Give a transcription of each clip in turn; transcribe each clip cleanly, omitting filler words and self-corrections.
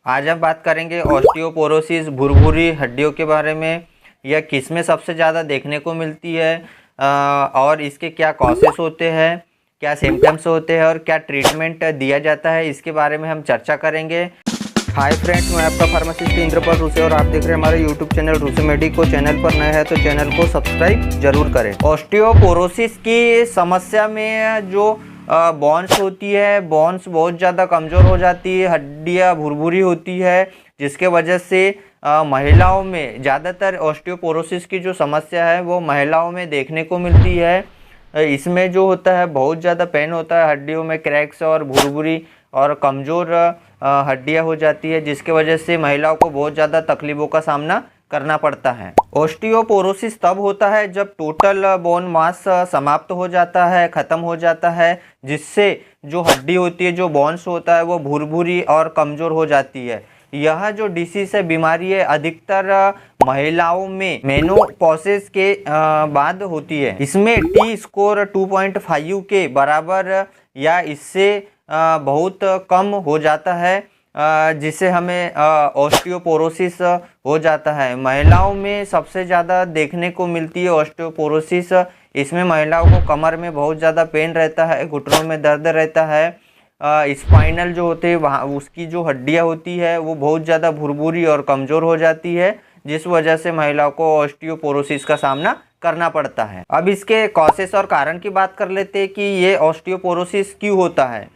आज हम बात करेंगे ऑस्टियोपोरोसिस भुरभुरी हड्डियों के बारे में। यह किसमें सबसे ज़्यादा देखने को मिलती है और इसके क्या कॉजेस होते हैं, क्या सिम्टम्स होते हैं और क्या ट्रीटमेंट दिया जाता है, इसके बारे में हम चर्चा करेंगे। हाय फ्रेंड्स, मैं आपका फार्मासिस्ट इंद्रपाल रूसे और आप देख रहे हैं हमारे यूट्यूब चैनल रूसे मेडिको। चैनल पर नए हैं तो चैनल को सब्सक्राइब जरूर करें। ऑस्टियोपोरोसिस की समस्या में जो बोन्स होती है, बोन्स बहुत ज़्यादा कमज़ोर हो जाती है, हड्डियाँ भुरभुरी होती है, जिसके वजह से महिलाओं में ज़्यादातर ऑस्टियोपोरोसिस की जो समस्या है वो महिलाओं में देखने को मिलती है। इसमें जो होता है बहुत ज़्यादा पेन होता है, हड्डियों में क्रैक्स और भुरभुरी और कमज़ोर हड्डियाँ हो जाती है, जिसके वजह से महिलाओं को बहुत ज़्यादा तकलीफ़ों का सामना करना पड़ता है। ऑस्टियोपोरोसिस तब होता है जब टोटल बोन मास समाप्त हो जाता है, ख़त्म हो जाता है, जिससे जो हड्डी होती है, जो बोन्स होता है वो भुरभुरी और कमज़ोर हो जाती है। यह जो डिसीज़ है, बीमारी है, अधिकतर महिलाओं में मेनोपॉज़ के बाद होती है। इसमें टी स्कोर 2.5 के बराबर या इससे बहुत कम हो जाता है, जिससे हमें ऑस्टियोपोरोसिस हो जाता है। महिलाओं में सबसे ज़्यादा देखने को मिलती है ऑस्टियोपोरोसिस। इसमें महिलाओं को कमर में बहुत ज़्यादा पेन रहता है, घुटनों में दर्द रहता है, स्पाइनल जो होते हैं वहाँ उसकी जो हड्डियाँ होती है वो बहुत ज़्यादा भुरभुरी और कमज़ोर हो जाती है, जिस वजह से महिलाओं को ऑस्टियोपोरोसिस का सामना करना पड़ता है। अब इसके कॉजेस और कारण की बात कर लेते हैं कि ये ऑस्टियोपोरोसिस क्यों होता है।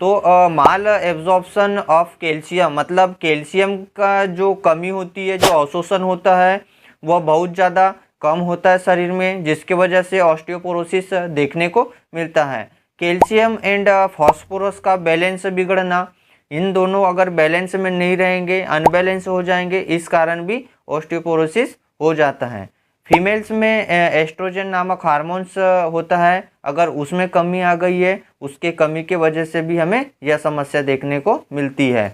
तो माल एब्जॉर्प्शन ऑफ कैल्शियम, मतलब कैल्शियम का जो कमी होती है, जो अवशोषण होता है वह बहुत ज़्यादा कम होता है शरीर में, जिसके वजह से ऑस्टियोपोरोसिस देखने को मिलता है। कैल्शियम एंड फास्फोरस का बैलेंस बिगड़ना, इन दोनों अगर बैलेंस में नहीं रहेंगे, अनबैलेंस हो जाएंगे, इस कारण भी ऑस्टियोपोरोसिस हो जाता है। फीमेल्स में एस्ट्रोजन नामक हार्मोन्स होता है, अगर उसमें कमी आ गई है, उसके कमी के वजह से भी हमें यह समस्या देखने को मिलती है।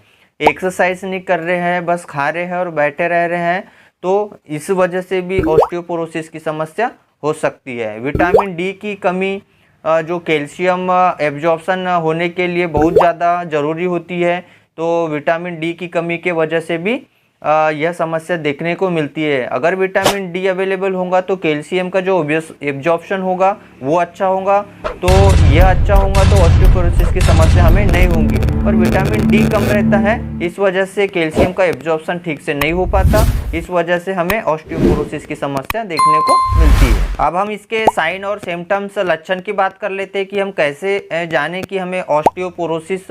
एक्सरसाइज नहीं कर रहे हैं, बस खा रहे हैं और बैठे रह रहे हैं, तो इस वजह से भी ऑस्टियोपोरोसिस की समस्या हो सकती है। विटामिन डी की कमी, जो कैल्शियम एब्जॉर्प्शन होने के लिए बहुत ज़्यादा ज़रूरी होती है, तो विटामिन डी की कमी के वजह से भी यह समस्या देखने को मिलती है। अगर विटामिन डी अवेलेबल होगा तो कैल्शियम का जो एब्जॉर्प्शन होगा वो अच्छा होगा, तो यह अच्छा होगा तो ऑस्टियोपोरोसिस की समस्या हमें नहीं होगी। पर विटामिन डी कम रहता है, इस वजह से कैल्शियम का एब्जॉर्प्शन ठीक से नहीं हो पाता, इस वजह से हमें ऑस्टियोपोरोसिस की समस्या देखने को मिलती है। अब हम इसके साइन और सिम्टम्स, लक्षण की बात कर लेते हैं कि हम कैसे जानें कि हमें ऑस्टियोपोरोसिस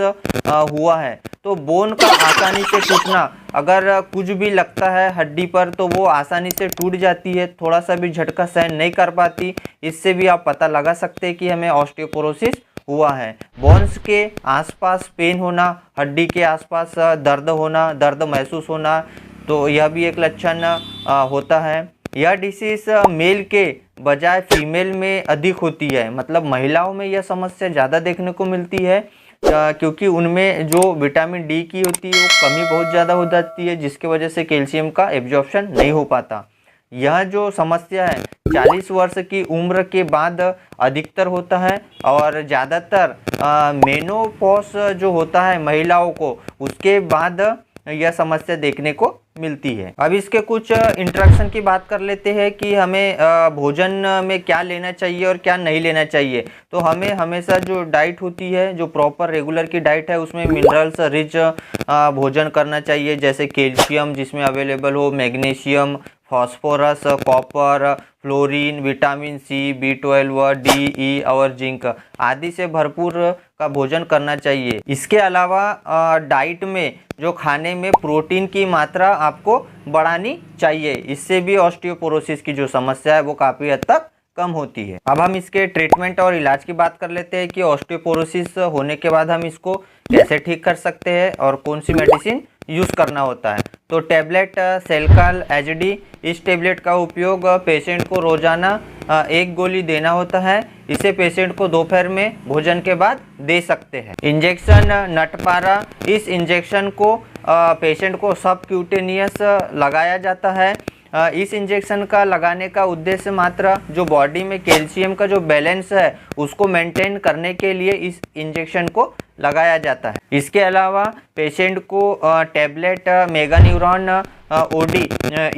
हुआ है। तो बोन का आसानी से टूटना, अगर कुछ भी लगता है हड्डी पर तो वो आसानी से टूट जाती है, थोड़ा सा भी झटका सहन नहीं कर पाती, इससे भी आप पता लगा सकते हैं कि हमें ऑस्टियोपोरोसिस हुआ है। बोन्स के आसपास पेन होना, हड्डी के आसपास दर्द होना, दर्द महसूस होना, तो यह भी एक लक्षण होता है। यह डिसीज मेल के बजाय फीमेल में अधिक होती है, मतलब महिलाओं में यह समस्या ज़्यादा देखने को मिलती है, क्योंकि उनमें जो विटामिन डी की होती है वो कमी बहुत ज़्यादा हो जाती है, जिसके वजह से कैल्शियम का एब्जॉर्प्शन नहीं हो पाता। यह जो समस्या है 40 वर्ष की उम्र के बाद अधिकतर होता है और ज़्यादातर मेनोपॉज जो होता है महिलाओं को, उसके बाद यह समस्या देखने को मिलती है। अब इसके कुछ इंट्रक्शन की बात कर लेते हैं कि हमें भोजन में क्या लेना चाहिए और क्या नहीं लेना चाहिए। तो हमें हमेशा जो डाइट होती है, जो प्रॉपर रेगुलर की डाइट है, उसमें मिनरल्स रिच भोजन करना चाहिए, जैसे कैल्शियम जिसमें अवेलेबल हो, magnesium, phosphorus, copper, fluorine, vitamin C, B12, D, E और जिंक आदि से भरपूर का भोजन करना चाहिए। इसके अलावा डाइट में जो खाने में प्रोटीन की मात्रा आपको बढ़ानी चाहिए, इससे भी ऑस्टियोपोरोसिस की जो समस्या है वो काफ़ी हद तक कम होती है। अब हम इसके ट्रीटमेंट और इलाज की बात कर लेते हैं कि ऑस्टियोपोरोसिस होने के बाद हम इसको कैसे ठीक कर सकते हैं और कौन सी मेडिसिन यूज़ करना होता है। तो टैबलेट सेल्काल HD, इस टैबलेट का उपयोग पेशेंट को रोज़ाना 1 गोली देना होता है। इसे पेशेंट को दोपहर में भोजन के बाद दे सकते हैं। इंजेक्शन नटपारा, इस इंजेक्शन को पेशेंट को सबक्यूटेनियस लगाया जाता है। इस इंजेक्शन का लगाने का उद्देश्य मात्र जो बॉडी में कैल्शियम का जो बैलेंस है उसको मेंटेन करने के लिए इस इंजेक्शन को लगाया जाता है। इसके अलावा पेशेंट को टैबलेट मेगान्यूरॉन ओडी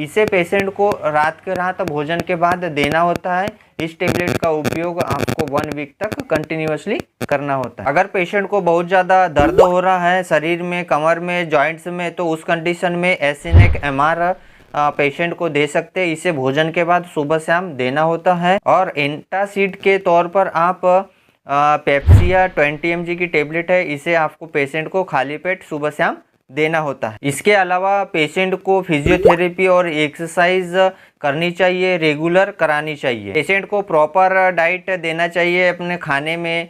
इसे पेशेंट को रात भोजन के बाद देना होता है। इस टैबलेट का उपयोग आपको 1 वीक तक कंटिन्यूअसली करना होता है। अगर पेशेंट को बहुत ज़्यादा दर्द हो रहा है शरीर में, कमर में, जॉइंट्स में, तो उस कंडीशन में एसिनेक MR पेशेंट को दे सकते हैं। इसे भोजन के बाद सुबह शाम देना होता है। और एंटासिड के तौर पर आप पेप्सिया 20 mg की टेबलेट है, इसे आपको पेशेंट को खाली पेट सुबह शाम देना होता है। इसके अलावा पेशेंट को फिजियोथेरेपी और एक्सरसाइज करनी चाहिए, रेगुलर करानी चाहिए। पेशेंट को प्रॉपर डाइट देना चाहिए अपने खाने में।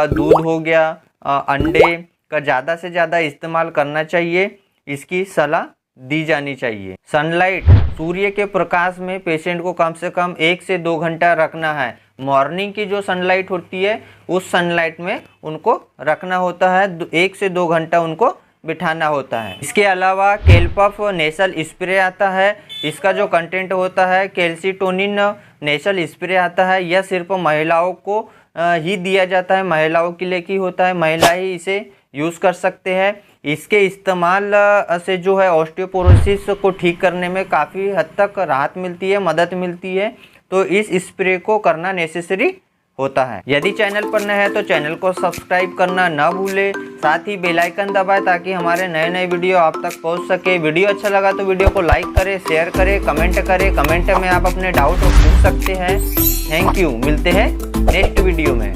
दूध हो गया, अंडे का ज़्यादा से ज़्यादा इस्तेमाल करना चाहिए, इसकी सलाह दी जानी चाहिए। सनलाइट, सूर्य के प्रकाश में पेशेंट को कम से कम 1 से 2 घंटा रखना है। मॉर्निंग की जो सनलाइट होती है उस सनलाइट में उनको रखना होता है, 1 से 2 घंटा उनको बिठाना होता है। इसके अलावा केलपफ नेसल स्प्रे आता है, इसका जो कंटेंट होता है कैल्सीटोनिन नेसल स्प्रे आता है। यह सिर्फ महिलाओं को ही दिया जाता है, महिलाओं के लिए ही होता है, महिला ही इसे यूज़ कर सकते हैं। इसके इस्तेमाल से जो है ऑस्टियोपोरोसिस को ठीक करने में काफ़ी हद तक राहत मिलती है, मदद मिलती है। तो इस स्प्रे को करना नेसेसरी होता है। यदि चैनल पर नए हैं तो चैनल को सब्सक्राइब करना ना भूलें, साथ ही बेल आइकन दबाएं ताकि हमारे नए वीडियो आप तक पहुंच सके। वीडियो अच्छा लगा तो वीडियो को लाइक करें, शेयर करें, कमेंट करें। कमेंट में आप अपने डाउट पूछ सकते हैं। थैंक यू, मिलते हैं नेक्स्ट वीडियो में।